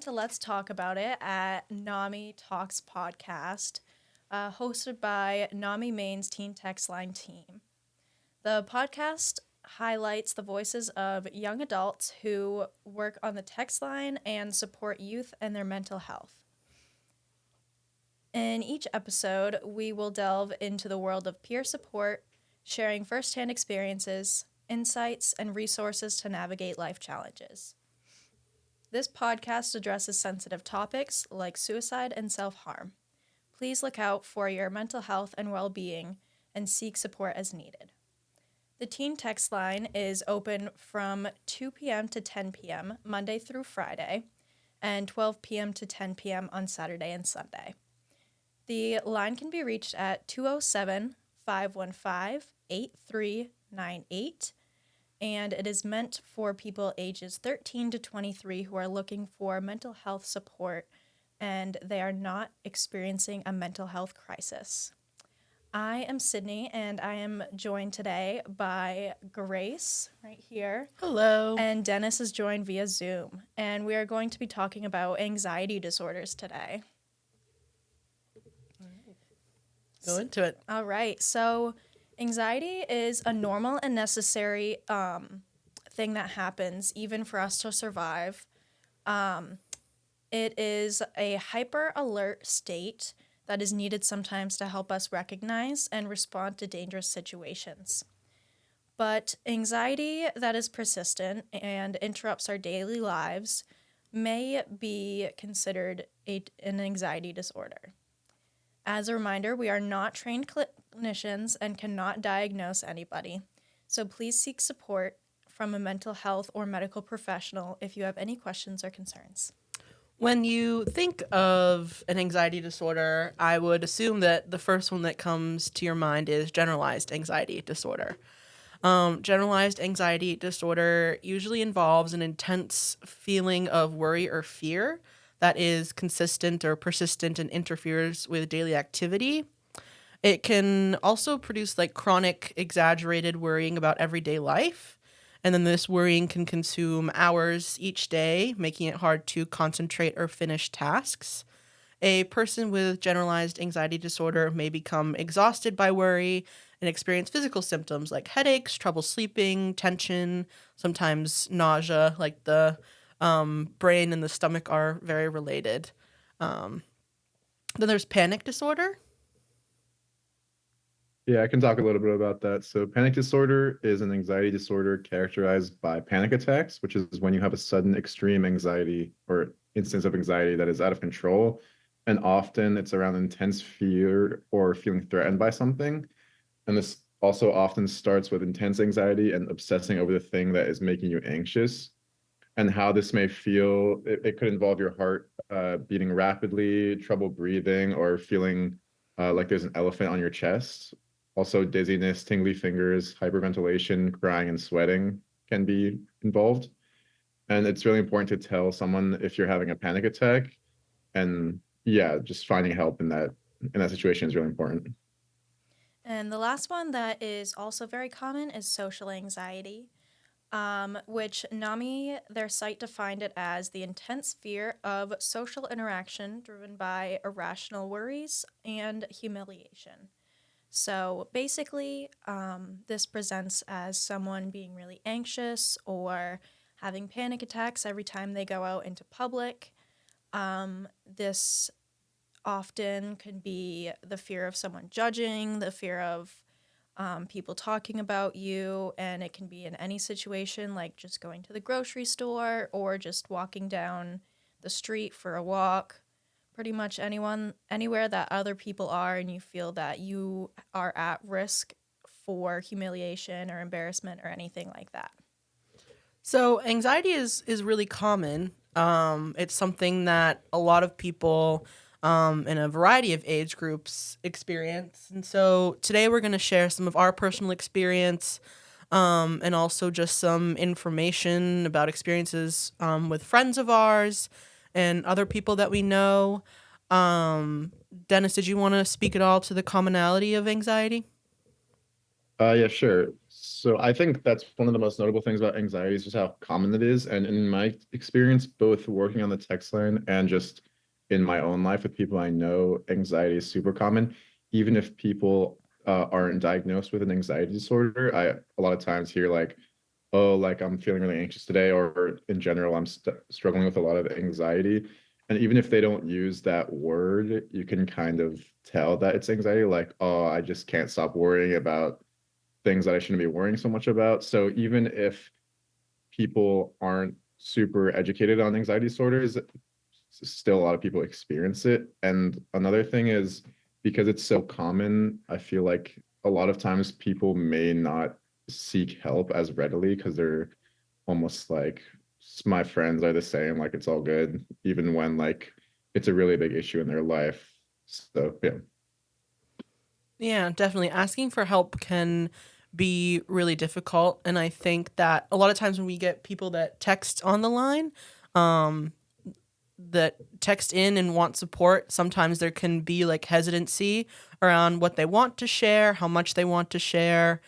to Let's Talk About It at NAMI Talks podcast, hosted by NAMI Maine's Teen Text Line team. The podcast highlights the voices of young adults who work on the text line and support youth and their mental health. In each episode, we will delve into the world of peer support, sharing firsthand experiences, insights, and resources to navigate life challenges. This podcast addresses sensitive topics like suicide and self-harm. Please look out for your mental health and well-being and seek support as needed. The Teen Text Line is open from 2 p.m. to 10 p.m. Monday through Friday and 12 p.m. to 10 p.m. on Saturday and Sunday. The line can be reached at 207-515-8398, and it is meant for people ages 13 to 23 who are looking for mental health support and they are not experiencing a mental health crisis. I am Sydney, and I am joined today by Grace, right here. Hello. And Dennis is joined via Zoom, and we are going to be talking about anxiety disorders today. Go into it. All right, so anxiety is a normal and necessary thing that happens even for us to survive. It is a hyper alert state that is needed sometimes to help us recognize and respond to dangerous situations. But anxiety that is persistent and interrupts our daily lives may be considered an anxiety disorder. As a reminder, we are not trained clinicians and cannot diagnose anybody, so please seek support from a mental health or medical professional if you have any questions or concerns. When you think of an anxiety disorder, I would assume that the first one that comes to your mind is generalized anxiety disorder. Generalized anxiety disorder usually involves an intense feeling of worry or fear that is consistent or persistent and interferes with daily activity. It can also produce like chronic, exaggerated worrying about everyday life. And then this worrying can consume hours each day, making it hard to concentrate or finish tasks. A person with generalized anxiety disorder may become exhausted by worry and experience physical symptoms like headaches, trouble sleeping, tension, sometimes nausea, like the brain and the stomach are very related. Then there's panic disorder. Yeah, I can talk a little bit about that. So panic disorder is an anxiety disorder characterized by panic attacks, which is when you have a sudden extreme anxiety or instance of anxiety that is out of control. And often it's around intense fear or feeling threatened by something. And this also often starts with intense anxiety and obsessing over the thing that is making you anxious. And how this may feel, it could involve your heart beating rapidly, trouble breathing, or feeling like there's an elephant on your chest. Also, dizziness, tingly fingers, hyperventilation, crying, and sweating can be involved. And it's really important to tell someone if you're having a panic attack. And yeah, just finding help in that situation is really important. And the last one that is also very common is social anxiety, which NAMI, their site defined it as the intense fear of social interaction driven by irrational worries and humiliation. So basically, this presents as someone being really anxious or having panic attacks every time they go out into public. This often can be the fear of someone judging, the fear of people talking about you, and it can be in any situation like just going to the grocery store or just walking down the street for a walk. Pretty much anywhere that other people are and you feel that you are at risk for humiliation or embarrassment or anything like that. So anxiety is really common. It's something that a lot of people in a variety of age groups experience. And so today we're going to share some of our personal experience and also just some information about experiences with friends of ours and other people that we know. Dennis, did you want to speak at all to the commonality of anxiety? Yeah, sure. So I think that's one of the most notable things about anxiety is just how common it is. And in my experience, both working on the text line and just in my own life with people I know, anxiety is super common. Even if people aren't diagnosed with an anxiety disorder, I a lot of times hear like, oh, like I'm feeling really anxious today, or in general, I'm struggling with a lot of anxiety. And even if they don't use that word, you can kind of tell that it's anxiety, like, oh, I just can't stop worrying about things that I shouldn't be worrying so much about. So even if people aren't super educated on anxiety disorders, still a lot of people experience it. And another thing is because it's so common, I feel like a lot of times people may not seek help as readily because they're almost like my friends are the same, like it's all good, even when like it's a really big issue in their life. So yeah. Yeah, definitely. Asking for help can be really difficult. And I think that a lot of times when we get people that text on the line, um, that text in and want support, sometimes there can be like hesitancy around what they want to share, how much they want to share.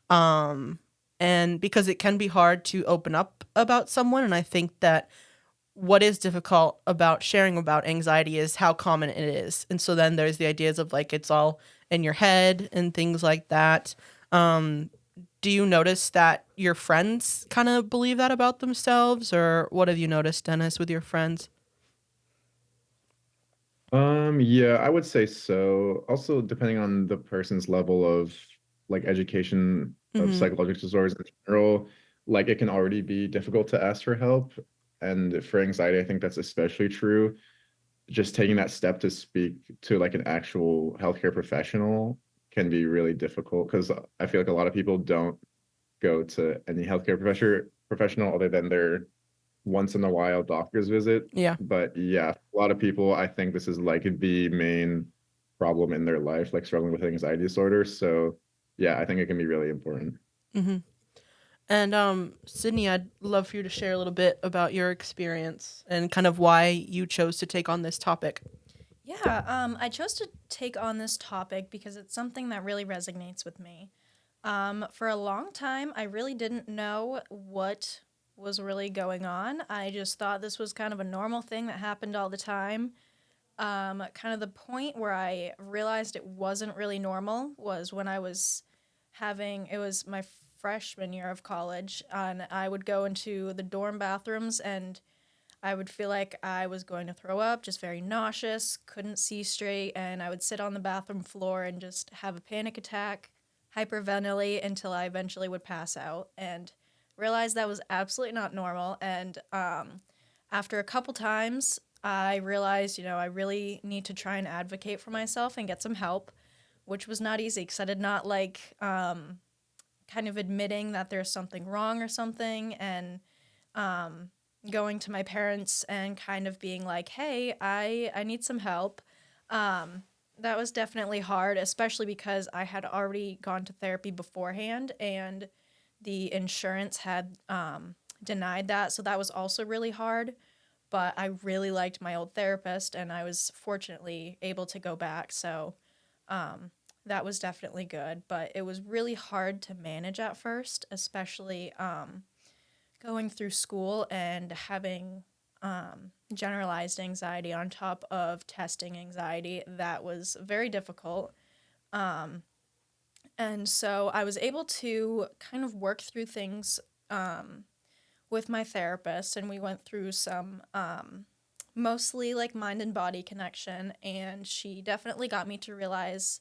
Um, and because it can be hard to open up about someone. And I think that what is difficult about sharing about anxiety is how common it is. And so then there's the ideas of like it's all in your head and things like that. Um, do you notice that your friends kind of believe that about themselves, or what have you noticed, Dennis, with your friends? Yeah, I would say so. Also, depending on the person's level of like education of Mm-hmm. psychological disorders in general, like it can already be difficult to ask for help. And for anxiety, I think that's especially true. Just taking that step to speak to like an actual healthcare professional can be really difficult because I feel like a lot of people don't go to any healthcare professional other than their once in a while doctor's visit. Yeah. But yeah, a lot of people, I think this is like the main problem in their life, like struggling with anxiety disorder. So yeah, I think it can be really important. Mm-hmm. And Sydney, I'd love for you to share a little bit about your experience and kind of why you chose to take on this topic. Yeah, I chose to take on this topic because it's something that really resonates with me. For a long time, I really didn't know what was really going on. I just thought this was kind of a normal thing that happened all the time. Kind of the point where I realized it wasn't really normal was when I was it was my freshman year of college, and I would go into the dorm bathrooms and I would feel like I was going to throw up, just very nauseous, couldn't see straight, and I would sit on the bathroom floor and just have a panic attack, hyperventilate until I eventually would pass out, and realized that was absolutely not normal. And after a couple times, I realized, I really need to try and advocate for myself and get some help, which was not easy because I did not like kind of admitting that there's something wrong or something, and um, going to my parents and kind of being like, "Hey, I need some help." Um, that was definitely hard, especially because I had already gone to therapy beforehand, and the insurance had denied that, so that was also really hard. But I really liked my old therapist, and I was fortunately able to go back. So um, that was definitely good. But it was really hard to manage at first, especially going through school and having generalized anxiety on top of testing anxiety. That was very difficult. Um, and so I was able to kind of work through things with my therapist, and we went through some mostly like mind and body connection. And she definitely got me to realize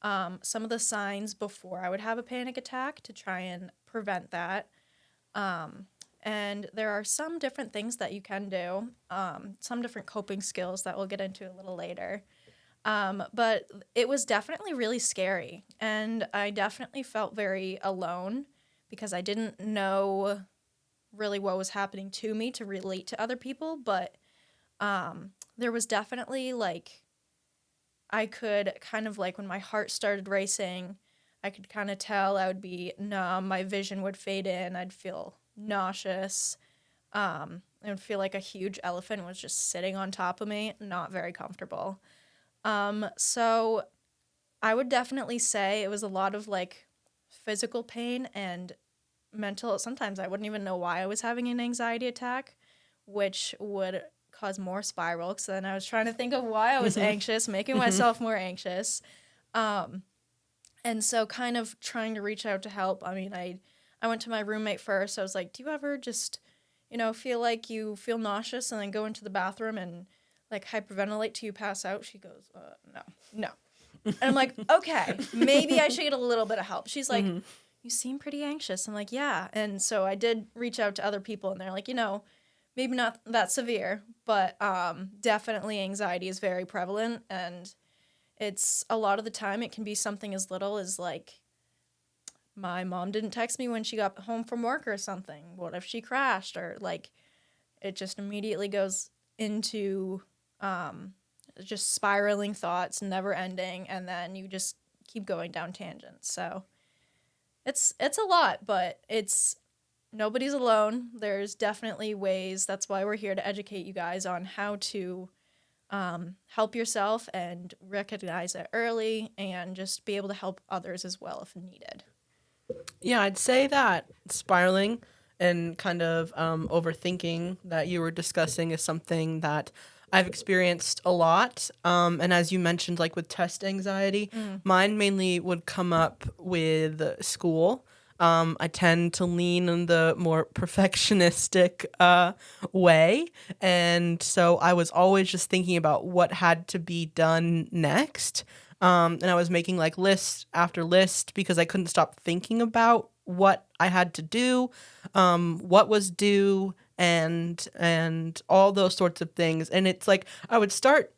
some of the signs before I would have a panic attack to try and prevent that. Um, and there are some different things that you can do, some different coping skills that we'll get into a little later. But it was definitely really scary. And I definitely felt very alone because I didn't know really what was happening to me to relate to other people. But there was definitely like, I could kind of like when my heart started racing, I could kind of tell I would be numb, my vision would fade in, I'd feel nauseous. I would feel like a huge elephant was just sitting on top of me, not very comfortable. So I would definitely say it was a lot of like physical pain and mental. Sometimes I wouldn't even know why I was having an anxiety attack, which would cause more spirals. So then I was trying to think of why I was anxious, making myself more anxious. And so kind of trying to reach out to help. I mean, I went to my roommate first. I was like, do you ever just, feel like you feel nauseous and then go into the bathroom and like hyperventilate till you pass out? She goes, no. And I'm like, okay, maybe I should get a little bit of help. She's like, you seem pretty anxious. I'm like, yeah. And so I did reach out to other people, and they're like, maybe not that severe, but definitely anxiety is very prevalent. And it's a lot of the time it can be something as little as like, my mom didn't text me when she got home from work or something. What if she crashed? Or like, it just immediately goes into just spiraling thoughts, never ending, and then you just keep going down tangents. So it's a lot, but nobody's alone. There's definitely ways. That's why we're here to educate you guys on how to help yourself and recognize it early, and just be able to help others as well if needed. Yeah, I'd say that spiraling and kind of overthinking that you were discussing is something that I've experienced a lot. And as you mentioned, like with test anxiety, mine mainly would come up with school. I tend to lean in the more perfectionistic way. And so I was always just thinking about what had to be done next. And I was making like list after list because I couldn't stop thinking about what I had to do, what was due, and all those sorts of things. And it's like I would start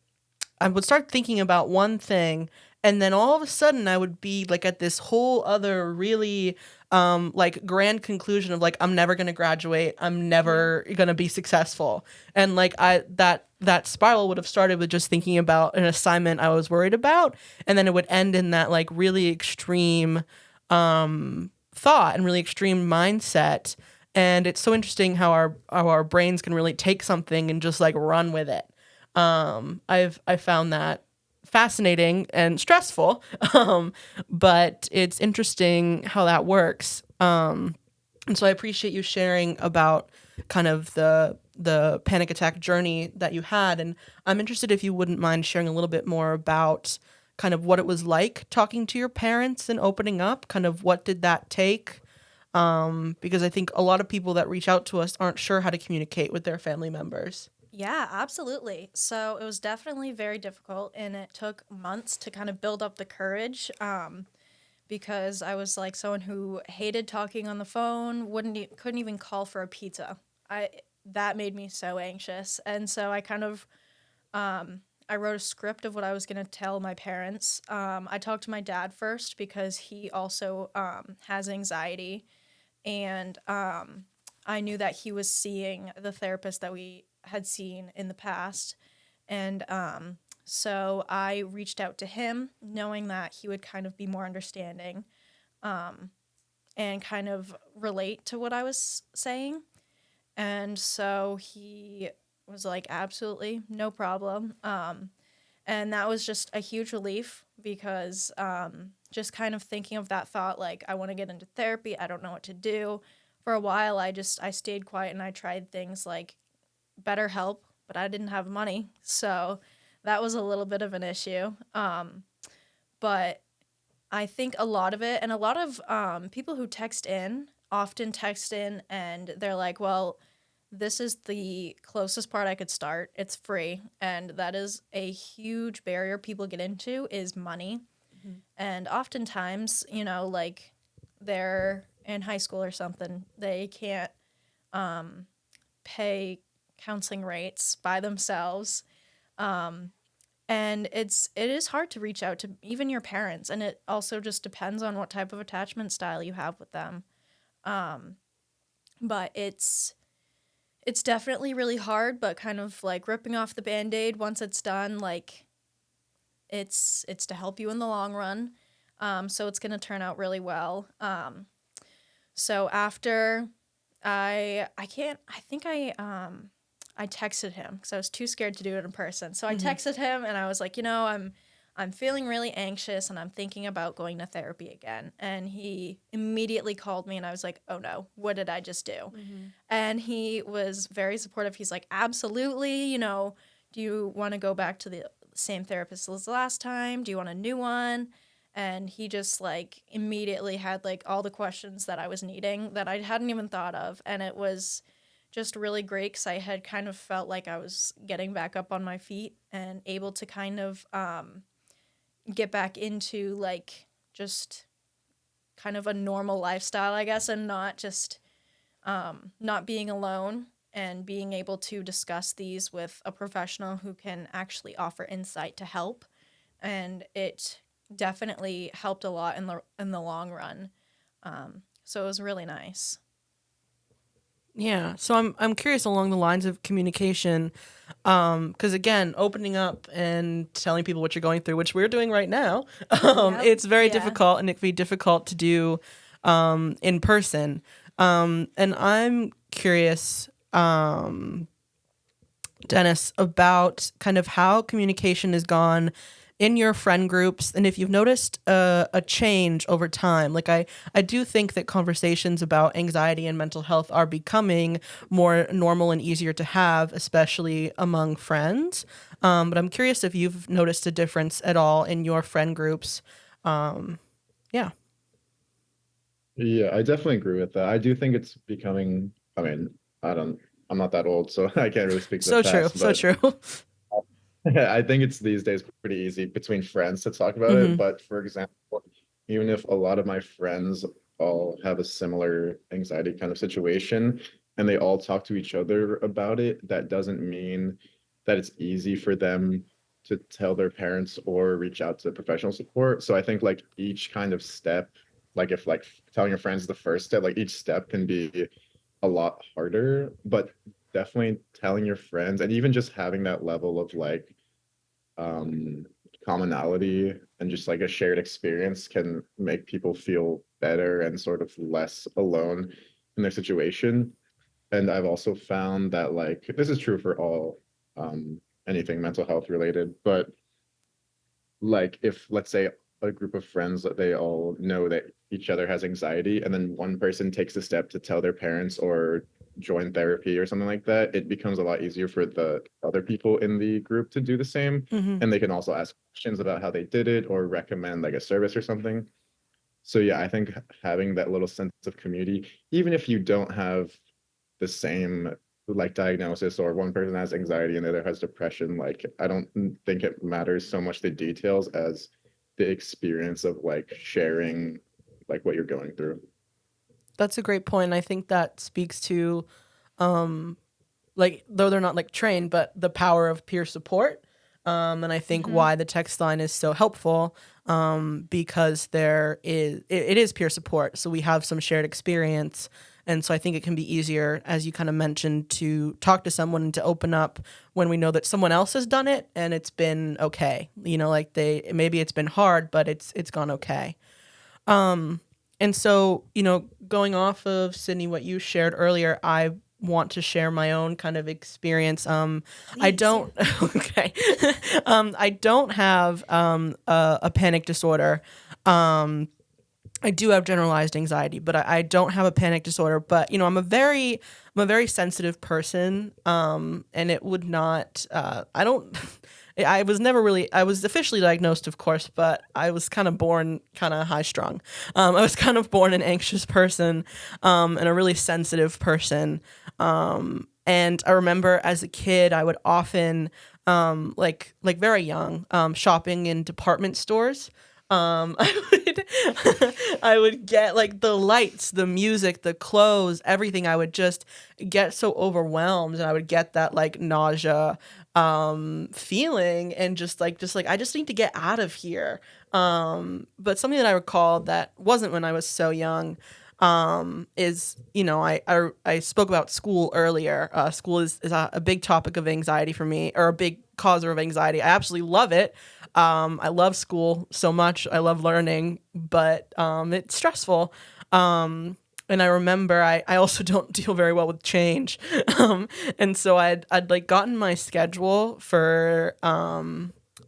thinking about one thing, and then all of a sudden I would be like at this whole other really like grand conclusion of like, I'm never going to graduate, I'm never going to be successful. And like that spiral would have started with just thinking about an assignment I was worried about, and then it would end in that like really extreme thought and really extreme mindset. And it's so interesting how our brains can really take something and just like run with it. I found that fascinating and stressful, but it's interesting how that works. And so I appreciate you sharing about kind of the panic attack journey that you had, and I'm interested if you wouldn't mind sharing a little bit more about kind of what it was like talking to your parents and opening up. Kind of what did that take? Because I think a lot of people that reach out to us aren't sure how to communicate with their family members. Yeah, absolutely. So it was definitely very difficult, and it took months to kind of build up the courage, because I was like someone who hated talking on the phone, couldn't even call for a pizza. That made me so anxious, and so I kind of I wrote a script of what I was going to tell my parents. I talked to my dad first because he also has anxiety, and I knew that he was seeing the therapist that we had seen in the past. And so I reached out to him knowing that he would kind of be more understanding, and kind of relate to what I was saying. And so he was like, absolutely, no problem. And that was just a huge relief because just kind of thinking of that thought, like, I want to get into therapy, I don't know what to do. For a while, I stayed quiet and I tried things like BetterHelp, but I didn't have money. So that was a little bit of an issue. But I think a lot of it, and a lot of people who text in often text in and they're like, well, this is the closest part I could start. It's free. And that is a huge barrier people get into is money. Mm-hmm. And oftentimes, like they're in high school or something, they can't pay counseling rates by themselves. And it is hard to reach out to even your parents. And it also just depends on what type of attachment style you have with them. But it's definitely really hard, but kind of like ripping off the Band-Aid once it's done, like it's to help you in the long run. So it's going to turn out really well. So after I texted him because I was too scared to do it in person. So I texted him and I was like, I'm feeling really anxious and I'm thinking about going to therapy again. And he immediately called me and I was like, oh no, what did I just do? And he was very supportive. He's like, absolutely, do you want to go back to the same therapist as last time? Do you want a new one? And he just like immediately had like all the questions that I was needing that I hadn't even thought of. And it was just really great because I had kind of felt like I was getting back up on my feet and able to kind of get back into like just kind of a normal lifestyle, I guess, and not just not being alone and being able to discuss these with a professional who can actually offer insight to help. And it definitely helped a lot in the long run. So it was really nice. Yeah. So I'm curious along the lines of communication, because again, opening up and telling people what you're going through, which we're doing right now, Yep. it's very Yeah. difficult, and it can be difficult to do in person. And I'm curious, Dennis, about kind of how communication has gone in your friend groups and if you've noticed a change over time. Like I do think that conversations about anxiety and mental health are becoming more normal and easier to have, especially among friends. But I'm curious if you've noticed a difference at all in your friend groups. Yeah. Yeah, I definitely agree with that. I do think it's becoming, I mean, I don't, I'm not that old, so I can't really speak to the So true. past, So but true. I think it's these days pretty easy between friends to talk about it. Hmm. But for example, even if a lot of my friends all have a similar anxiety kind of situation and they all talk to each other about it, that doesn't mean that it's easy for them to tell their parents or reach out to professional support. So I think like each kind of step, like if like telling your friends is the first step, like each step can be a lot harder, but definitely telling your friends and even just having that level of like um commonality and just like a shared experience can make people feel better and sort of less alone in their situation. And I've also found that like this is true for all anything mental health related, but like if let's say a group of friends that they all know that each other has anxiety and then one person takes a step to tell their parents or join therapy or something like that, it becomes a lot easier for the other people in the group to do the same, Hmm. and they can also ask questions about how they did it or recommend like a service or something. So yeah, I think having that little sense of community, even if you don't have the same like diagnosis or one person has anxiety and the other has depression, like I don't think it matters so much the details as the experience of like sharing like what you're going through. That's a great point. I think that speaks to like though they're not like trained, but the power of peer support. And I think Mm-hmm. why the text line is so helpful, because it is peer support. So we have some shared experience. And so I think it can be easier, as you kind of mentioned, to talk to someone and to open up when we know that someone else has done it and it's been okay. Like maybe it's been hard, but it's gone okay. And so, going off of Sydney, what you shared earlier, I want to share my own kind of experience. I Please. don't, okay. I don't have a panic disorder. I do have generalized anxiety, but I don't have a panic disorder. But I'm a very sensitive person, and it would not. I don't. I was never really. I was officially diagnosed, of course, but I was kind of born kind of high strung. I was kind of born an anxious person, and a really sensitive person. And I remember as a kid, I would often, like very young, shopping in department stores. I would I would get like the lights, the music, the clothes, everything. I would just get so overwhelmed and I would get that like nausea feeling and just like I just need to get out of here. But something that I recall that wasn't when I was so young is I spoke about school earlier. School is a big topic of anxiety for me, or a big causer of anxiety. I absolutely love it. I love school so much. I love learning, but it's stressful. And I remember I also don't deal very well with change. And so I'd like gotten my schedule for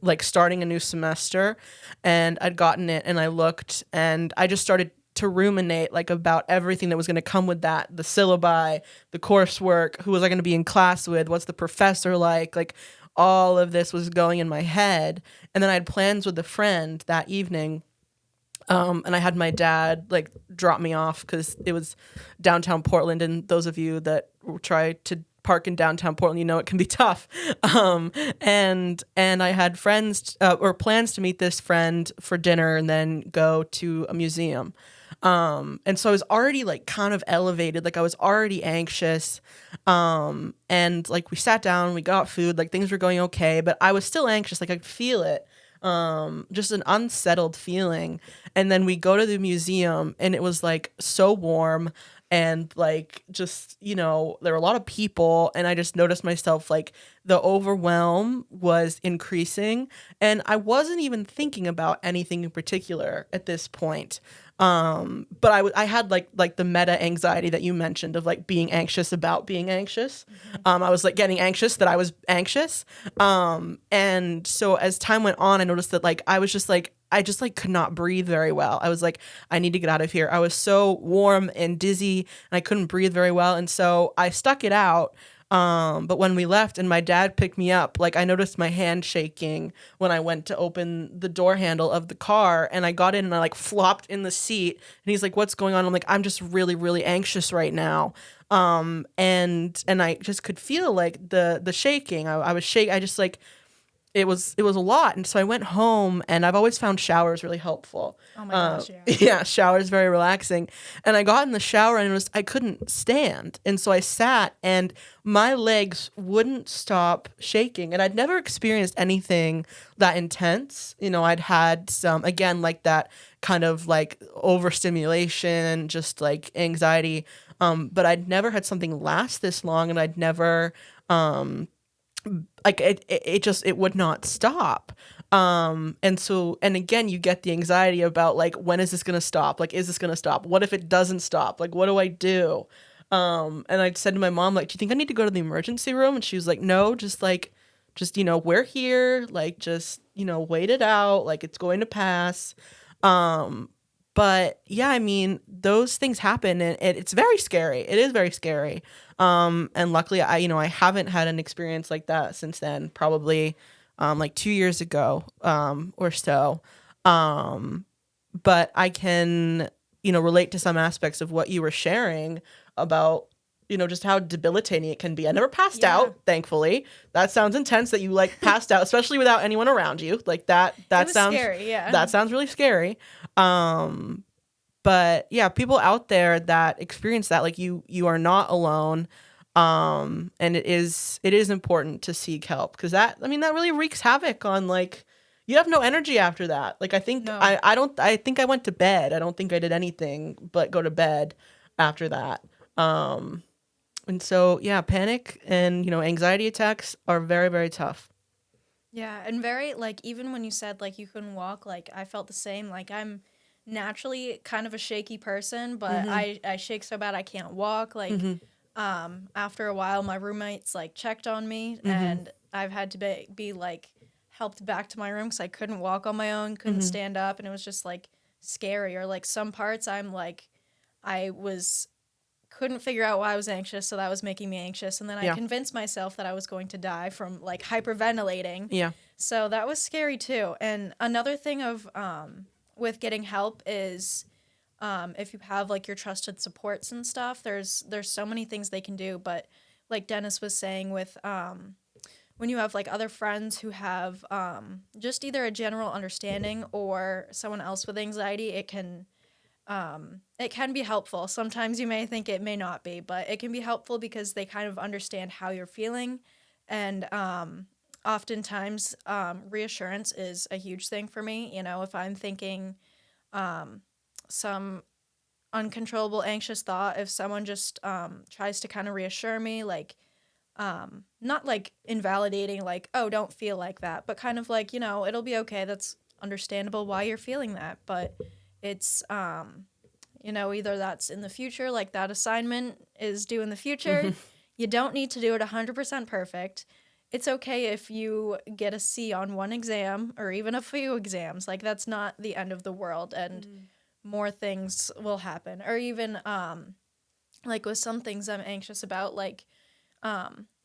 like starting a new semester, and I'd gotten it, and I looked, and I just started to ruminate like about everything that was going to come with that, the syllabi, the coursework, who was I going to be in class with, what's the professor like all of this was going in my head. And then I had plans with a friend that evening, and I had my dad like drop me off because it was downtown Portland, and those of you that try to park in downtown Portland, you know it can be tough. And I had friends or plans to meet this friend for dinner and then go to a museum. And so I was already like kind of elevated, like I was already anxious. And like we sat down, we got food, like things were going okay, but I was still anxious, like I could feel it. Just an unsettled feeling. And then we go to the museum, and it was like so warm, and like just, you know, there were a lot of people, and I just noticed myself like the overwhelm was increasing, and I wasn't even thinking about anything in particular at this point. But I had like the meta anxiety that you mentioned of like being anxious about being anxious. I was like getting anxious that I was anxious. And so as time went on, I noticed that like I just like could not breathe very well. I was like, I need to get out of here. I was so warm and dizzy, and I couldn't breathe very well. And so I stuck it out. But when we left and my dad picked me up, like I noticed my hand shaking when I went to open the door handle of the car, and I got in and I like flopped in the seat, and he's like, "What's going on?" I'm like, "I'm just really, really anxious right now." And I just could feel like the shaking. I was shake. I just like it was a lot. And so I went home, and I've always found showers really helpful. Oh my gosh, yeah. Yeah, showers very relaxing. And I got in the shower, and I couldn't stand. And so I sat, and my legs wouldn't stop shaking. And I'd never experienced anything that intense. You know, I'd had some, again, like that kind of like overstimulation, just like anxiety. But I'd never had something last this long, and I'd never like it would not stop. And so, and again, you get the anxiety about like, when is this gonna stop? Like, is this gonna stop? What if it doesn't stop? Like, what do I do? And I said to my mom, like, do you think I need to go to the emergency room? And she was like, no, just you know, we're here, like, just, you know, wait it out, like it's going to pass. But yeah, I mean, those things happen, and it's very scary. It is very scary. And luckily, I haven't had an experience like that since then, probably like 2 years ago, or so. But I can, relate to some aspects of what you were sharing about, just how debilitating it can be. I never passed out, thankfully. That sounds intense that you like passed out, especially without anyone around you. Like that It was sounds scary, yeah. That sounds really scary. But yeah, people out there that experience that, like you are not alone. And it is important to seek help, because that really wreaks havoc on, like, you have no energy after that. Like, I think No. I think I went to bed. I don't think I did anything but go to bed after that. And so yeah, panic and, anxiety attacks are very, very tough. Yeah, and very, like, even when you said, like, you couldn't walk, like, I felt the same. Like, I'm naturally kind of a shaky person, but I shake so bad I can't walk. Like, after a while, my roommates, like, checked on me, and I've had to be, like, helped back to my room because I couldn't walk on my own, couldn't stand up, and it was just, like, scary. Or, like, some parts I'm, like, couldn't figure out why I was anxious, so that was making me anxious. And then I convinced myself that I was going to die from, like, hyperventilating. Yeah. So that was scary, too. And another thing of with getting help is if you have, like, your trusted supports and stuff, there's so many things they can do. But like Dennis was saying, with when you have, like, other friends who have just either a general understanding or someone else with anxiety, it can be helpful. Sometimes you may think it may not be, but it can be helpful because they kind of understand how you're feeling. And oftentimes, reassurance is a huge thing for me. If I'm thinking some uncontrollable anxious thought, if someone just tries to kind of reassure me, like, not like invalidating, like, oh, don't feel like that, but kind of like, it'll be okay. That's understandable why you're feeling that. But it's, either that's in the future, like that assignment is due in the future. You don't need to do it 100% perfect. it's okay if you get a C on one exam or even a few exams. Like, that's not the end of the world, and more things will happen. Or even like with some things I'm anxious about, like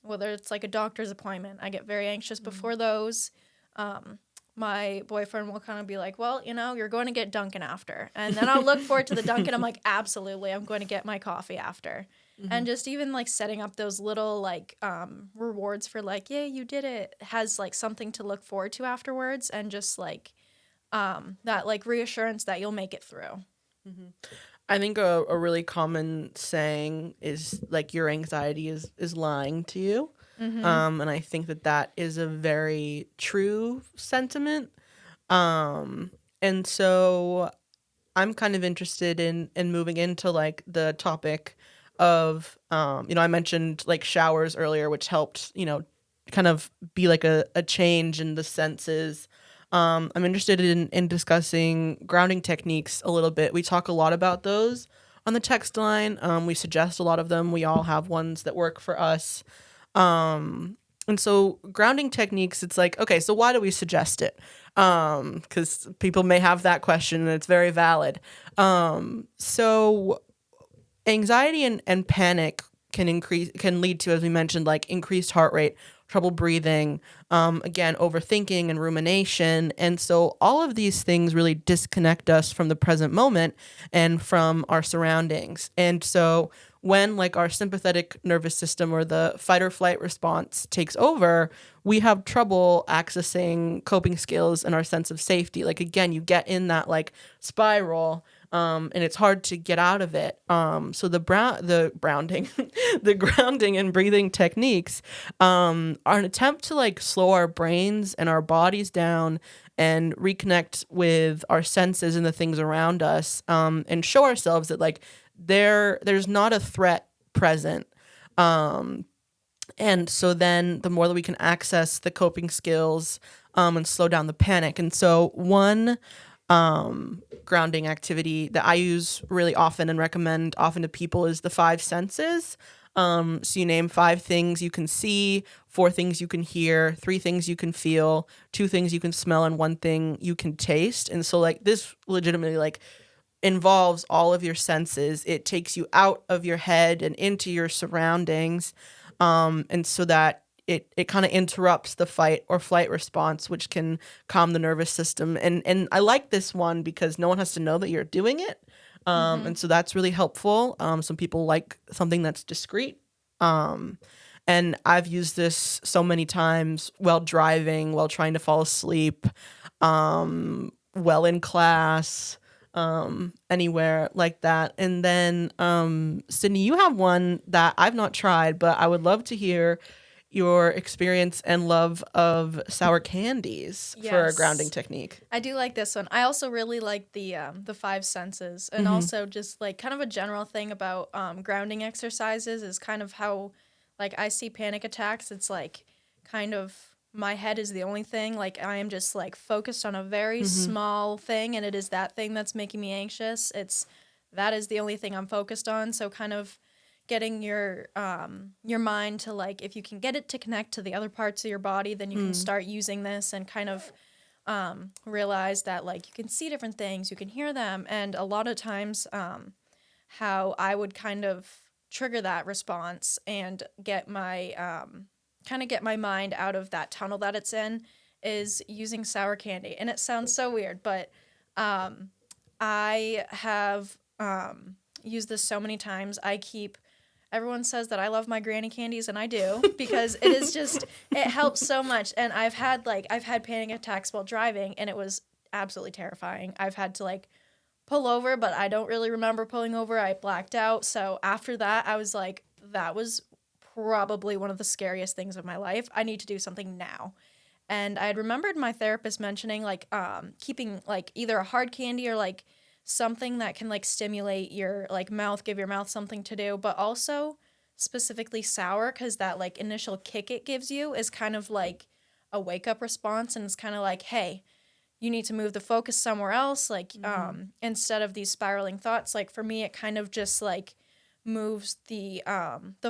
whether it's like a doctor's appointment, I get very anxious before those. Um, my boyfriend will kind of be like, well, you're going to get Dunkin' after. And then I'll look forward to the Dunkin'. I'm like, absolutely, I'm going to get my coffee after. And just even like setting up those little like rewards for like, yeah, you did it, has like something to look forward to afterwards, and just like that like reassurance that you'll make it through. I think a really common saying is like your anxiety is lying to you. And I think that is a very true sentiment. And so I'm kind of interested in moving into like the topic of, I mentioned like showers earlier, which helped, kind of be like a change in the senses. I'm interested in discussing grounding techniques a little bit. We talk a lot about those on the text line. We suggest a lot of them. We all have ones that work for us. And so grounding techniques, it's like, okay, so why do we suggest it? Because people may have that question, and it's very valid. So anxiety and panic can lead to, as we mentioned, like increased heart rate, trouble breathing, again, overthinking and rumination. And so all of these things really disconnect us from the present moment and from our surroundings. And so when like our sympathetic nervous system or the fight or flight response takes over, we have trouble accessing coping skills and our sense of safety. Like, again, you get in that like spiral, and it's hard to get out of it. So the grounding, the grounding and breathing techniques are an attempt to like slow our brains and our bodies down and reconnect with our senses and the things around us, and show ourselves that like there's not a threat present. And so then the more that we can access the coping skills, and slow down the panic. And so one grounding activity that I use really often and recommend often to people is the five senses. So you name 5 things you can see, 4 things you can hear, 3 things you can feel, 2 things you can smell, and 1 thing you can taste. And so like this legitimately like involves all of your senses. It takes you out of your head and into your surroundings. And so that it kind of interrupts the fight or flight response, which can calm the nervous system. And I like this one because no one has to know that you're doing it. And so that's really helpful. Some people like something that's discreet. And I've used this so many times while driving, while trying to fall asleep, while in class, anywhere like that. And then, Sydney, you have one that I've not tried, but I would love to hear your experience and love of sour candies for a grounding Yes. technique. I do like this one. I also really like the 5 senses, and also just like kind of a general thing about grounding exercises is kind of how like I see panic attacks. It's like kind of my head is the only thing. Like I am just like focused on a very small thing, and it is that thing that's making me anxious. That is the only thing I'm focused on. So kind of getting your mind to like, if you can get it to connect to the other parts of your body, then you can start using this and kind of realize that like you can see different things, you can hear them. And a lot of times how I would kind of trigger that response and get my kind of get my mind out of that tunnel that it's in is using sour candy. And it sounds so weird, but I have used this so many times. Everyone says that I love my granny candies, and I do, because it is just, it helps so much. And I've had panic attacks while driving, and it was absolutely terrifying. I've had to like pull over, but I don't really remember pulling over. I blacked out. So after that, I was like, that was probably one of the scariest things of my life. I need to do something now. And I had remembered my therapist mentioning like keeping like either a hard candy or like something that can like stimulate your like mouth, give your mouth something to do, but also specifically sour, because that like initial kick it gives you is kind of like a wake up response, and it's kind of like, hey, you need to move the focus somewhere else, like instead of these spiraling thoughts. Like for me, it kind of just like moves the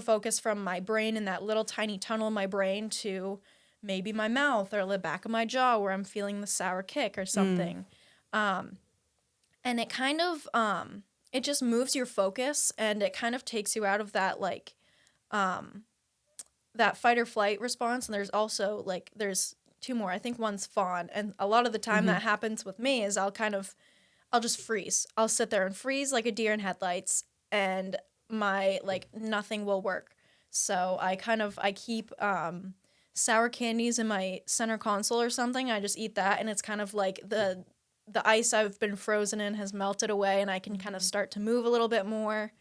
focus from my brain in that little tiny tunnel in my brain to maybe my mouth or the back of my jaw where I'm feeling the sour kick or something. Um, and it kind of it just moves your focus, and it kind of takes you out of that like that fight or flight response. And there's also like there's two more. I think one's fawn, and a lot of the time that happens with me is I'll just freeze. I'll sit there and freeze like a deer in headlights, and my like nothing will work. So I keep sour candies in my center console or something. I just eat that, and it's kind of like the ice I've been frozen in has melted away, and I can kind of start to move a little bit more.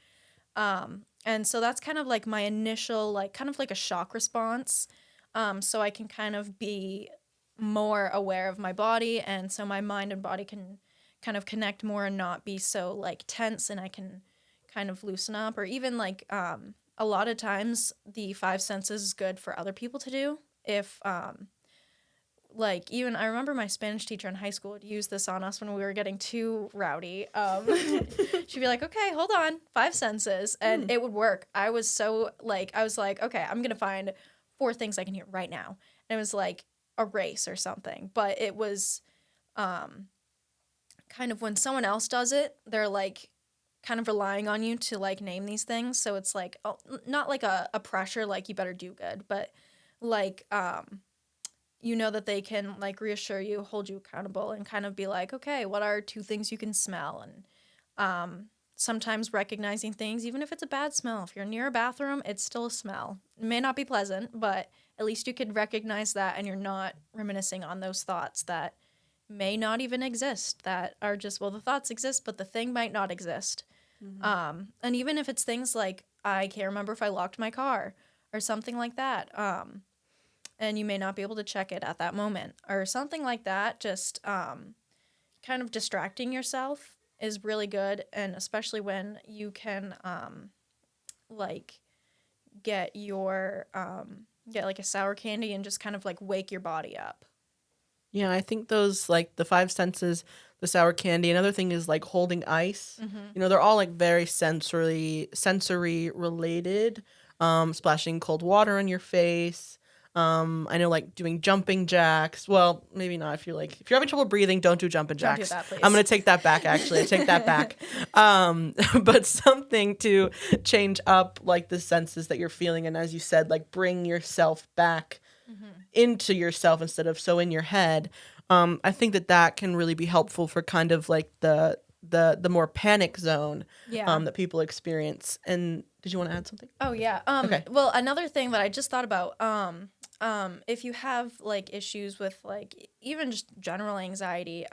And so that's kind of like my initial, like, kind of like a shock response. So I can kind of be more aware of my body, and so my mind and body can kind of connect more and not be so like tense, and I can kind of loosen up. Or even like a lot of times the five senses is good for other people to do. If like even I remember my Spanish teacher in high school would use this on us when we were getting too rowdy. She'd be like, "Okay, hold on, five senses," and it would work. I was like, "Okay, I'm gonna find four things I can hear right now," and it was like a race or something. But it was kind of when someone else does it, they're like kind of relying on you to like name these things. So it's like not like a pressure like you better do good, but like you know that they can like reassure you, hold you accountable, and kind of be like, okay, what are two things you can smell? And sometimes recognizing things, even if it's a bad smell. If you're near a bathroom, it's still a smell. It may not be pleasant, but at least you could recognize that, and you're not reminiscing on those thoughts that may not even exist, that are just, well, the thoughts exist, but the thing might not exist. And even if it's things like, I can't remember if I locked my car or something like that. And you may not be able to check it at that moment or something like that. Just kind of distracting yourself is really good, and especially when you can like get like a sour candy and just kind of like wake your body up. Yeah, I think those like the five senses, the sour candy. Another thing is like holding ice. You know, they're all like very sensory related. Splashing cold water on your face. I know like doing jumping jacks. Well, maybe not if you're having trouble breathing, don't do jumping Don't do jacks. that, please. I'm gonna take that back. Actually, I take that back. But something to change up like the senses that you're feeling, and as you said, like bring yourself back into yourself instead of so in your head. I think that can really be helpful for kind of like the more panic zone Yeah. that people experience. And did you want to add something? Oh yeah. Okay. Well, another thing that I just thought about, if you have like issues with like even just general anxiety,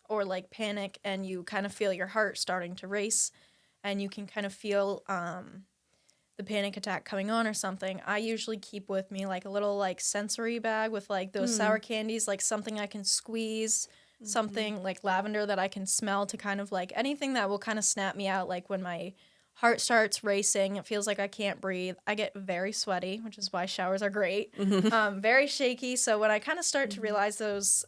or like panic, and you kind of feel your heart starting to race, and you can kind of feel the panic attack coming on or something, I usually keep with me like a little like sensory bag with like those sour candies, like something I can squeeze, something like lavender that I can smell, to kind of like anything that will kind of snap me out. Like when my heart starts racing, it feels like I can't breathe. I get very sweaty, which is why showers are great. Very shaky. So when I kind of start to realize those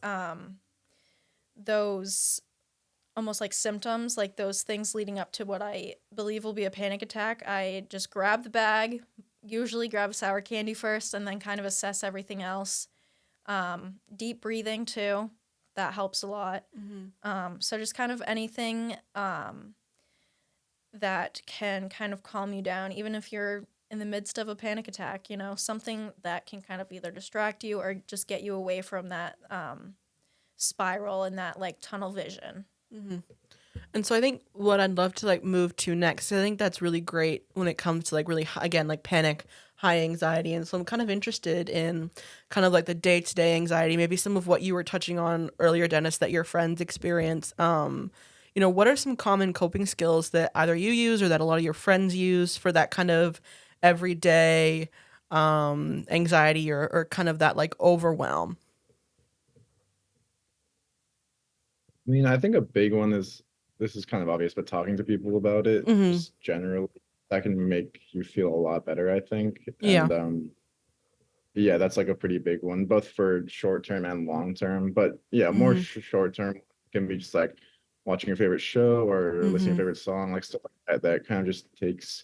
almost like symptoms, like those things leading up to what I believe will be a panic attack, I just grab the bag, usually grab sour candy first, and then kind of assess everything else. Deep breathing too, that helps a lot. So just kind of anything that can kind of calm you down, even if you're in the midst of a panic attack, you know, something that can kind of either distract you or just get you away from that spiral and that like tunnel vision. And so I think what I'd love to like move to next, I think that's really great when it comes to like really again like panic, high anxiety, and so I'm kind of interested in kind of like the day-to-day anxiety, maybe some of what you were touching on earlier, Dennis, that your friends experience. You know, what are some common coping skills that either you use or that a lot of your friends use for that kind of everyday anxiety or kind of that like overwhelm? I mean, I think a big one is, this is kind of obvious, but talking to people about it, Mm-hmm. just generally, that can make you feel a lot better, I think. Yeah. And yeah, that's like a pretty big one, both for short term and long term. But yeah, more Mm-hmm. short term can be just like watching your favorite show or listening to Mm-hmm. your favorite song, like stuff like that. That kind of just takes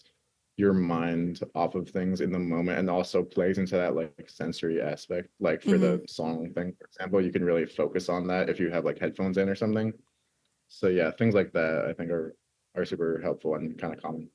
your mind off of things in the moment, and also plays into that like sensory aspect. Like for Mm-hmm. the song thing, for example, you can really focus on that if you have like headphones in or something. So yeah, things like that I think are super helpful and kind of common.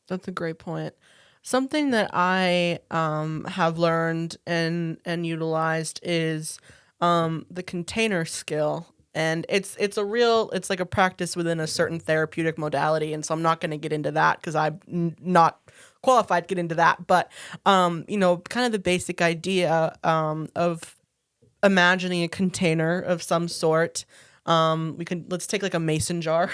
That's a great point. Something that I have learned and utilized is the container skill, and it's a real it's like a practice within a certain therapeutic modality, and so I'm not going to get into that because not qualified to get into that. But kind of the basic idea of imagining a container of some sort. Let's take like a mason jar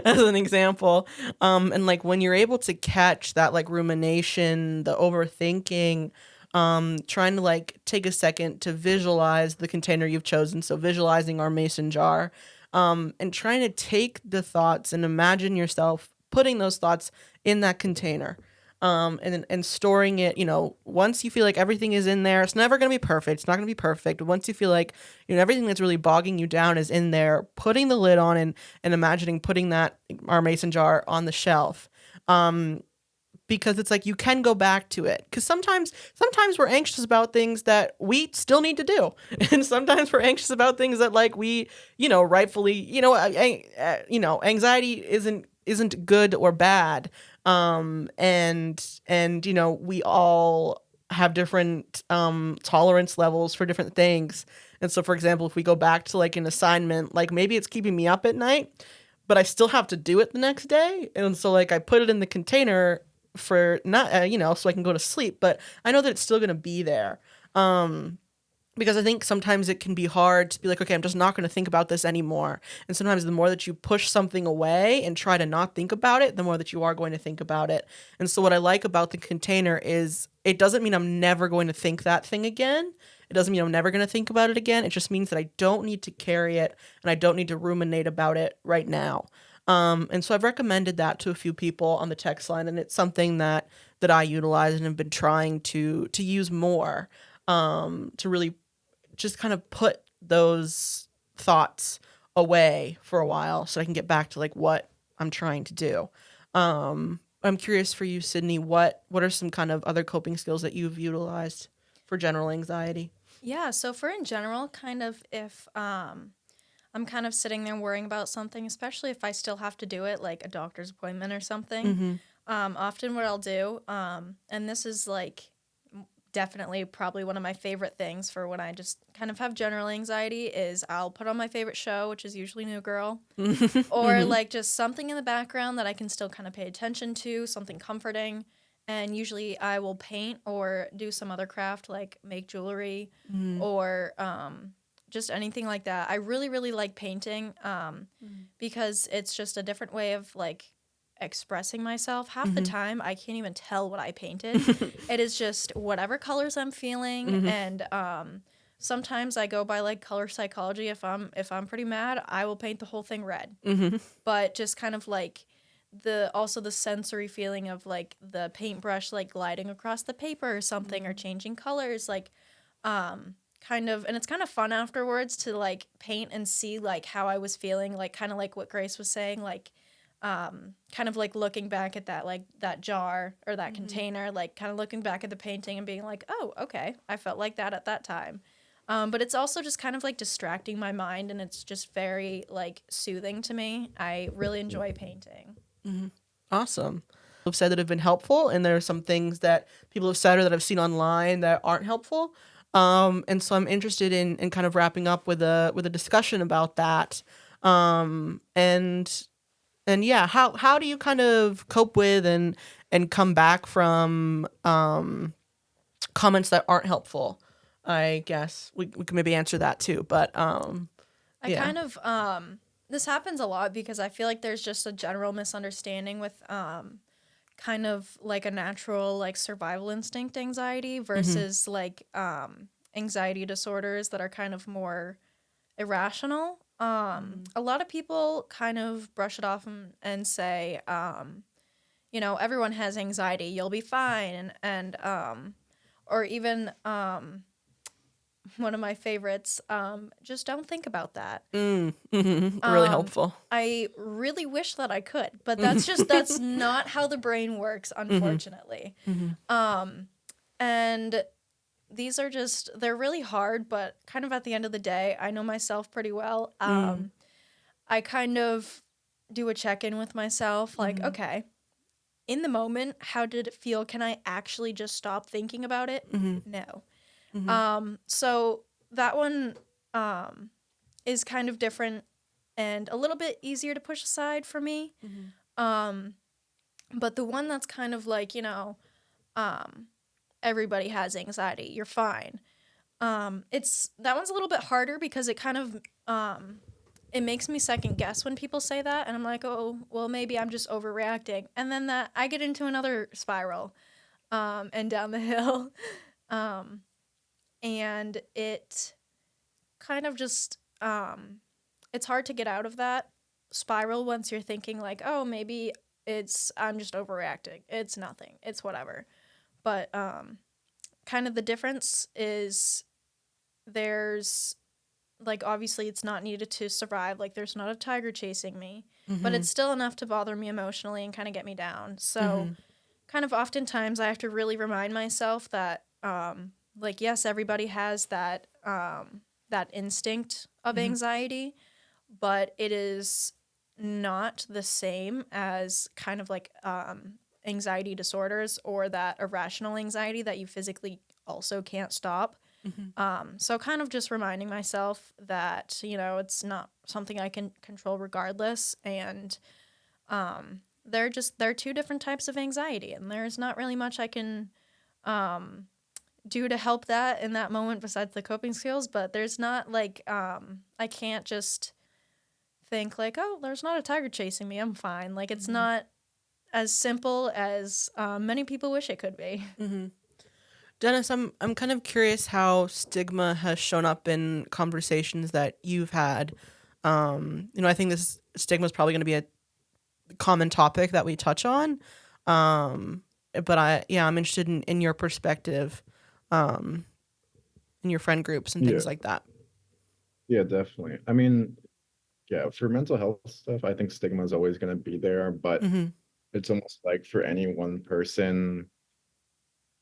as an example. And like when you're able to catch that like rumination, the overthinking, trying to like take a second to visualize the container you've chosen. So visualizing our mason jar, and trying to take the thoughts and imagine yourself putting those thoughts in that container, and storing it. Once you feel like everything is in there, it's never going to be perfect. It's not going to be perfect. Once you feel like everything that's really bogging you down is in there, putting the lid on and imagining putting that our mason jar on the shelf. Because it's like you can go back to it, because sometimes we're anxious about things that we still need to do, and sometimes we're anxious about things that like we rightfully, anxiety isn't good or bad. And we all have different tolerance levels for different things. And so for example, if we go back to like an assignment, like maybe it's keeping me up at night, but I still have to do it the next day, and so like I put it in the container for not so I can go to sleep, but I know that it's still going to be there. Because I think sometimes it can be hard to be like, okay, I'm just not going to think about this anymore. And sometimes the more that you push something away and try to not think about it, the more that you are going to think about it. And so what I like about the container is it doesn't mean I'm never going to think that thing again. It doesn't mean I'm never going to think about it again. It just means that I don't need to carry it and I don't need to ruminate about it right now. And so I've recommended that to a few people on the text line, and it's something that I utilize and have been trying to use more, to really just kind of put those thoughts away for a while so I can get back to like what I'm trying to do. I'm curious for you, Sydney, what are some kind of other coping skills that you've utilized for general anxiety? Yeah, so for in general, kind of if I'm kind of sitting there worrying about something, especially if I still have to do it, like a doctor's appointment or something. Mm-hmm. Often what I'll do, and this is like definitely probably one of my favorite things for when I just kind of have general anxiety, is I'll put on my favorite show, which is usually New Girl, or Mm-hmm. like just something in the background that I can still kind of pay attention to, something comforting. And usually I will paint or do some other craft like make jewelry Mm-hmm. or just anything like that. I really, really like painting because it's just a different way of like expressing myself. Half the Mm-hmm. time I can't even tell what I painted. It is just whatever colors I'm feeling, Mm-hmm. and sometimes I go by like color psychology. If I'm pretty mad, I will paint the whole thing red. Mm-hmm. But just kind of like the sensory feeling of like the paintbrush like gliding across the paper or something, or changing colors, like kind of, and it's kind of fun afterwards to like paint and see like how I was feeling, like kind of like what Grace was saying, like kind of like looking back at that, like that jar or that container, like kind of looking back at the painting and being like, oh, okay, I felt like that at that time. But it's also just kind of like distracting my mind, and it's just very like soothing to me. I really enjoy painting. Mm-hmm. Awesome. Have said that have been helpful, and there are some things that people have said or that I've seen online that aren't helpful. And so I'm interested in kind of wrapping up with a discussion about that. And yeah, how do you kind of cope with and come back from comments that aren't helpful? I guess we can maybe answer that too. But I yeah. kind of this happens a lot because I feel like there's just a general misunderstanding with kind of like a natural like survival instinct anxiety Mm-hmm. versus like anxiety disorders that are kind of more irrational. A lot of people kind of brush it off and say, everyone has anxiety, you'll be fine, and or even one of my favorites. Just don't think about that. Really helpful. I really wish that I could, but that's not how the brain works, unfortunately. And these are just, they're really hard, but kind of at the end of the day, I know myself pretty well. I kind of do a check-in with myself, like, okay, in the moment, how did it feel? Can I actually just stop thinking about it? No. So that one is kind of different and a little bit easier to push aside for me. But the one that's kind of like, everybody has anxiety, you're fine. It's that one's a little bit harder because it kind of it makes me second guess when people say that, and I'm like, oh, well, maybe I'm just overreacting, and then that I get into another spiral, and down the hill, and it kind of just it's hard to get out of that spiral once you're thinking like, oh, maybe I'm just overreacting. It's nothing. It's whatever. But kind of the difference is there's like obviously it's not needed to survive. Like there's not a tiger chasing me, but it's still enough to bother me emotionally and kind of get me down. So kind of oftentimes I have to really remind myself that like yes, everybody has that that instinct of anxiety, but it is not the same as kind of like anxiety disorders or that irrational anxiety that you physically also can't stop. So kind of just reminding myself that, it's not something I can control regardless. And they're two different types of anxiety. And there's not really much I can do to help that in that moment besides the coping skills. But there's not like, I can't just think like, oh, there's not a tiger chasing me. I'm fine. Like it's not as simple as many people wish it could be. Dennis, I'm kind of curious how stigma has shown up in conversations that you've had. I think this stigma is probably going to be a common topic that we touch on. But I'm interested in your perspective, in your friend groups and Yeah, things like that. yeah, definitely. I mean, yeah, for mental health stuff, I think stigma is always going to be there, but it's almost like for any one person,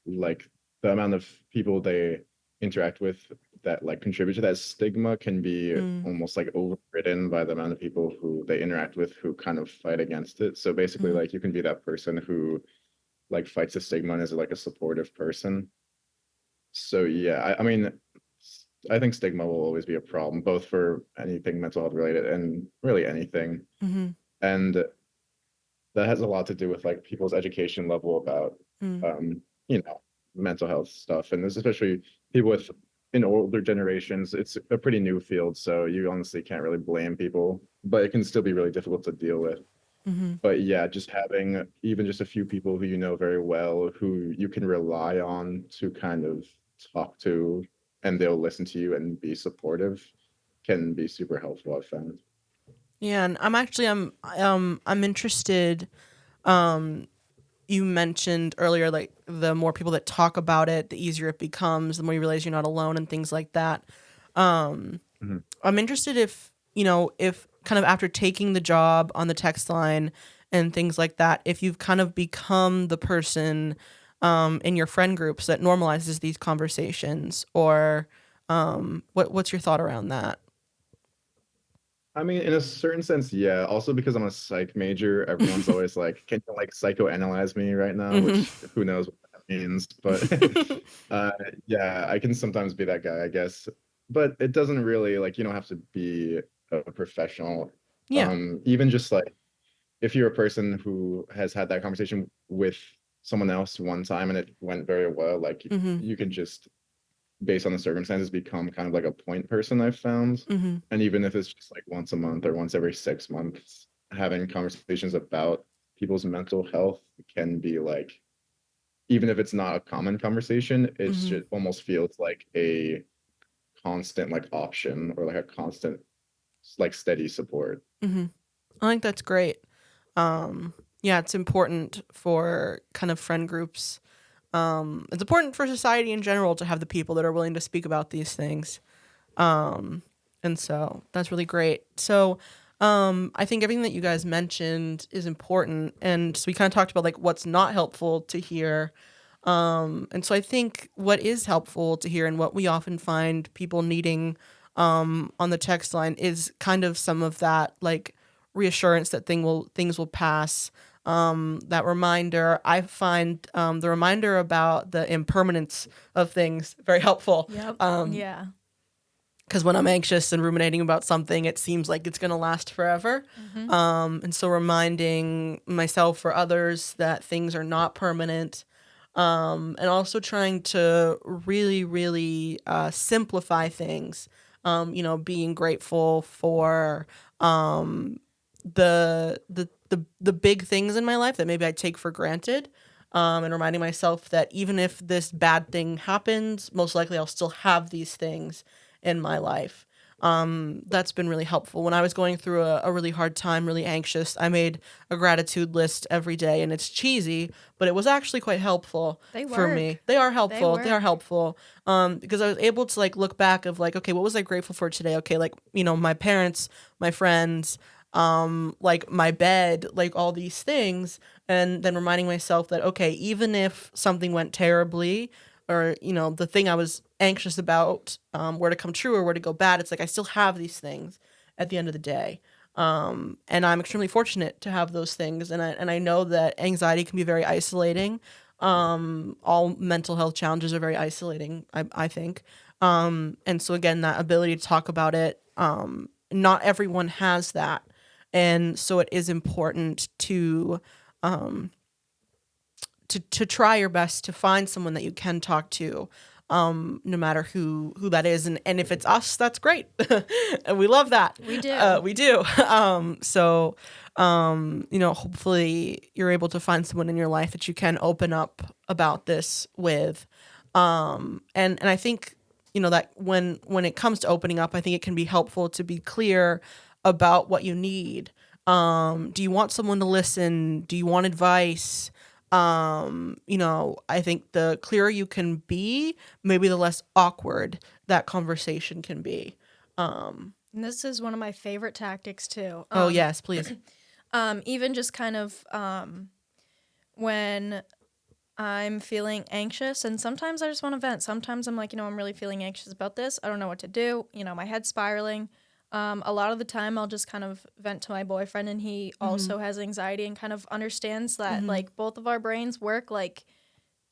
like the amount of people they interact with that like contribute to that stigma can be almost like overridden by the amount of people who they interact with who kind of fight against it. So basically, like you can be that person who like fights the stigma and is like a supportive person. So yeah, I mean, I think stigma will always be a problem, both for anything mental health related and really anything. And that has a lot to do with like people's education level about you know, mental health stuff. And this especially people with in older generations, it's a pretty new field, so you honestly can't really blame people, but it can still be really difficult to deal with. But yeah, just having even just a few people who you know very well, who you can rely on to kind of talk to, and they'll listen to you and be supportive, can be super helpful, I've found. Yeah, and I'm interested. You mentioned earlier, like the more people that talk about it, the easier it becomes, the more you realize you're not alone and things like that. Mhm. I'm interested if kind of after taking the job on the text line and things like that, if you've kind of become the person in your friend groups that normalizes these conversations, or what's your thought around that? I mean, in a certain sense, yeah. Also because I'm a psych major, everyone's always like, "Can you like psychoanalyze me right now?" Hmm. Which who knows what that means, but uh, yeah, I can sometimes be that guy, I guess. But it doesn't really like you don't have to be a professional. Yeah. Even just like if you're a person who has had that conversation with someone else one time and it went very well, like Hmm. you can just based on the circumstances become kind of like a point person I've found. Hmm. And even if it's just like once a month or once every 6 months, having conversations about people's mental health can be like, even if it's not a common conversation, it Hmm. should almost feels like a constant like option or like a constant like steady support. Hmm. I think that's great. Yeah, it's important for kind of friend groups It's important for society in general to have the people that are willing to speak about these things. And so that's really great. So I think everything that you guys mentioned is important. And so we kind of talked about like what's not helpful to hear. And so I think what is helpful to hear and what we often find people needing on the text line is kind of some of that like reassurance that things will pass. That reminder, I find the reminder about the impermanence of things very helpful. Yep. Yeah. Because when I'm anxious and ruminating about something, it seems like it's going to last forever. And so reminding myself or others that things are not permanent. And also trying to really, really simplify things. Being grateful for the big things in my life that maybe I take for granted. And reminding myself that even if this bad thing happens, most likely I'll still have these things in my life. That's been really helpful. When I was going through a really hard time, really anxious, I made a gratitude list every day, and it's cheesy, but it was actually quite helpful They for work. me. They are helpful. They are work. helpful. Because I was able to like look back of like, okay, what was I grateful for today? Okay, like, my parents, my friends, like my bed, like all these things, and then reminding myself that, okay, even if something went terribly, or the thing I was anxious about were to come true or were to go bad, it's like I still have these things at the end of the day. And I'm extremely fortunate to have those things, and I know that anxiety can be very isolating. All mental health challenges are very isolating, I think. And so again, that ability to talk about it, not everyone has that, and so it is important to try your best to find someone that you can talk to, no matter who that is, and if it's us, that's great. And we love that. We do. We do. Hopefully you're able to find someone in your life that you can open up about this with. And I think that when it comes to opening up, I think it can be helpful to be clear about what you need. Do you want someone to listen? Do you want advice? I think the clearer you can be, maybe the less awkward that conversation can be. And this is one of my favorite tactics too. Oh yes, please. Even just kind of when I'm feeling anxious, and sometimes I just want to vent. Sometimes I'm like, I'm really feeling anxious about this. I don't know what to do. My head's spiraling. A lot of the time I'll just kind of vent to my boyfriend, and he also has anxiety and kind of understands that like both of our brains work. Like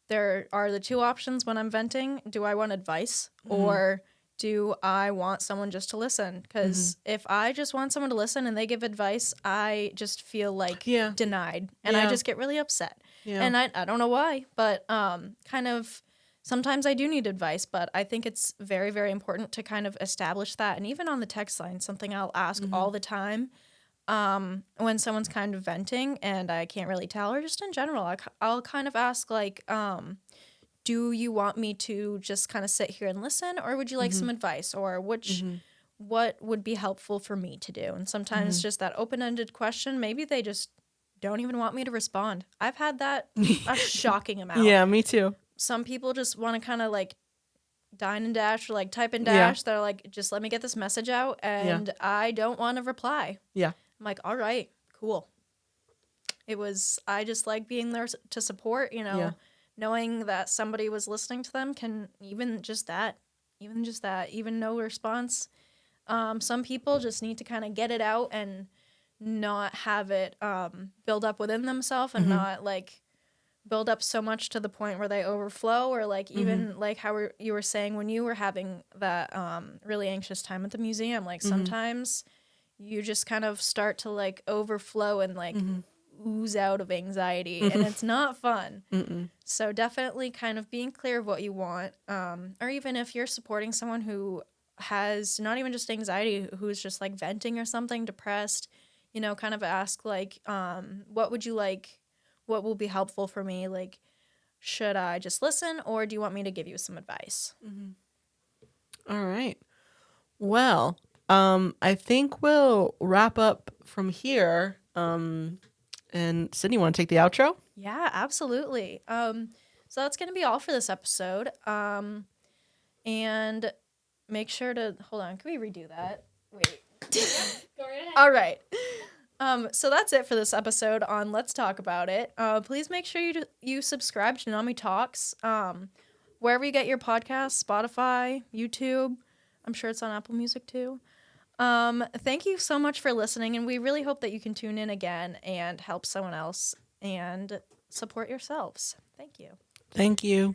there are the two options when I'm venting. Do I want advice or do I want someone just to listen? Because if I just want someone to listen and they give advice, I just feel like denied, and I just get really upset. Yeah. And I don't know why, but kind of sometimes I do need advice, but I think it's very, very important to kind of establish that. And even on the text line, something I'll ask all the time when someone's kind of venting and I can't really tell, or just in general, I'll kind of ask like, do you want me to just kind of sit here and listen, or would you like some advice, or what would be helpful for me to do? And sometimes just that open-ended question, maybe they just don't even want me to respond. I've had that a shocking amount. Yeah, me too. Some people just want to kind of like dine and dash or like type and dash. They're like, just let me get this message out, and I don't want to reply. Yeah. I'm like, all right, cool. I just like being there to support, knowing that somebody was listening to them can even no response. Some people just need to kind of get it out and not have it build up within themselves, and not like build up so much to the point where they overflow, or like even like how you were saying when you were having that really anxious time at the museum, like sometimes you just kind of start to like overflow and like ooze out of anxiety, and it's not fun. So definitely kind of being clear of what you want, or even if you're supporting someone who has not even just anxiety, who's just like venting or something, depressed, kind of ask like, what would you like? What will be helpful for me? Like, should I just listen, or do you want me to give you some advice? All right. Well, I think we'll wrap up from here. And Sydney, want to take the outro? Yeah, absolutely. So that's going to be all for this episode. And make sure to hold on. Can we redo that? Wait. Go right ahead. All right. So that's it for this episode on Let's Talk About It. Please make sure you subscribe to NAMI Talks. Wherever you get your podcasts, Spotify, YouTube. I'm sure it's on Apple Music too. Thank you so much for listening, and we really hope that you can tune in again and help someone else and support yourselves. Thank you. Thank you.